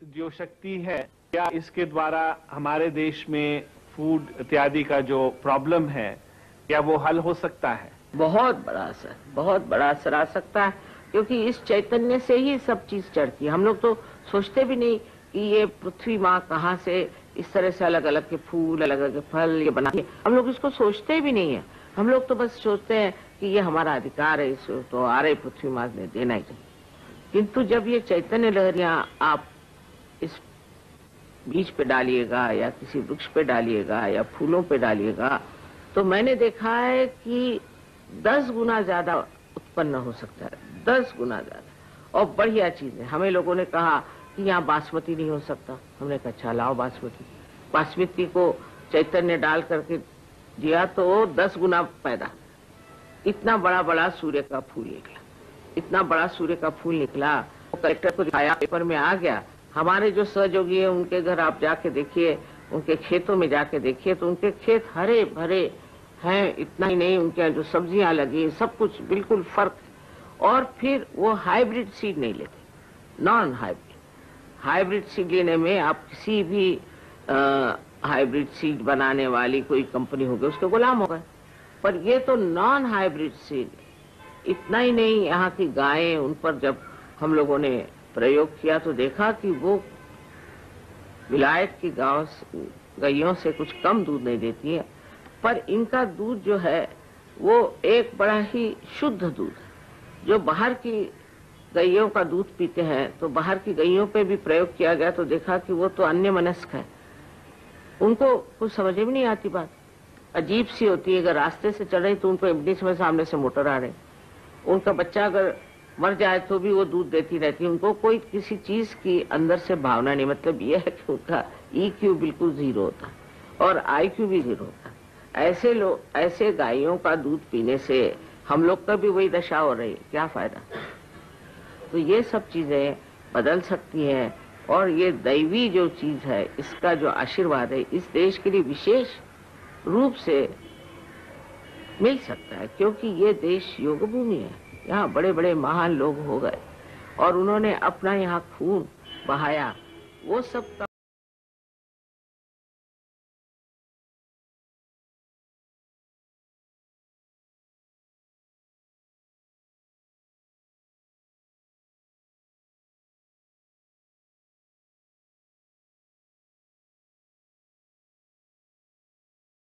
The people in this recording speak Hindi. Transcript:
जो शक्ति है, क्या इसके द्वारा हमारे देश में फूड इत्यादि का जो प्रॉब्लम है, क्या वो हल हो सकता है? बहुत बड़ा असर आ सकता है, क्योंकि इस चैतन्य से ही सब चीज चढ़ती है। हम लोग तो सोचते भी नहीं कि ये पृथ्वी माँ कहाँ से इस तरह से अलग अलग के फूल, अलग अलग के फल ये बनाती है। हम लोग इसको सोचते भी नहीं है। हम लोग तो बस सोचते हैं कि ये हमारा अधिकार है, इसको तो आ रही पृथ्वी माँ ने देना ही चाहिए। किंतु जब ये चैतन्य लहरियां आप इस बीज पे डालिएगा या किसी वृक्ष पे डालिएगा या फूलों पे डालिएगा, तो मैंने देखा है कि 10 गुना ज्यादा उत्पन्न हो सकता है, 10 गुना ज्यादा। और बढ़िया चीज है। हमें लोगों ने कहा कि यहाँ बासमती नहीं हो सकता। हमने कहा अच्छा लाओ बासमती को चैतन्य डाल करके दिया तो 10 गुना पैदा। इतना बड़ा सूर्य का फूल निकला, इतना बड़ा सूर्य का फूल निकला। वो कलेक्टर को दिखाया, पेपर में आ गया। हमारे जो सहयोगी है उनके घर आप जाके देखिए, उनके खेतों में जाके देखिए तो उनके खेत हरे भरे हैं। इतना ही नहीं, उनके जो सब्जियां लगी सब कुछ बिल्कुल फर्क। और फिर वो हाइब्रिड सीड नहीं लेते, नॉन हाइब्रिड। हाइब्रिड सीड लेने में आप किसी भी हाइब्रिड सीड बनाने वाली कोई कंपनी होगी उसके गुलाम हो गए। पर ये तो नॉन हाइब्रिड सीड। इतना ही नहीं, यहाँ की गायें, उन पर जब हम लोगों ने प्रयोग किया तो देखा कि वो विलायत की गायों से कुछ कम दूध नहीं देती है, पर इनका दूध जो है वो एक बड़ा ही शुद्ध दूध है। जो बाहर की गायों का दूध पीते हैं, तो बाहर की गायों पे भी प्रयोग किया गया तो देखा कि वो तो अन्यमनस्क है, उनको कुछ समझ में नहीं आती बात, अजीब सी होती है। अगर रास्ते से चल रही तो उनको एमडी में सामने से मोटर आ रहे, उनका बच्चा अगर मर जाए तो भी वो दूध देती रहती है। उनको कोई किसी चीज की अंदर से भावना नहीं। मतलब ये है कि उनका EQ बिल्कुल 0 होता है और IQ भी 0 होता है। ऐसे लोग, ऐसे गायों का दूध पीने से हम लोग का भी वही दशा हो रही है, क्या फायदा। तो ये सब चीजें बदल सकती हैं। और ये दैवी जो चीज है, इसका जो आशीर्वाद है इस देश के लिए विशेष रूप से मिल सकता है, क्योंकि ये देश योग भूमि है। यहाँ बड़े बड़े महान लोग हो गए और उन्होंने अपना यहाँ खून बहाया, वो सब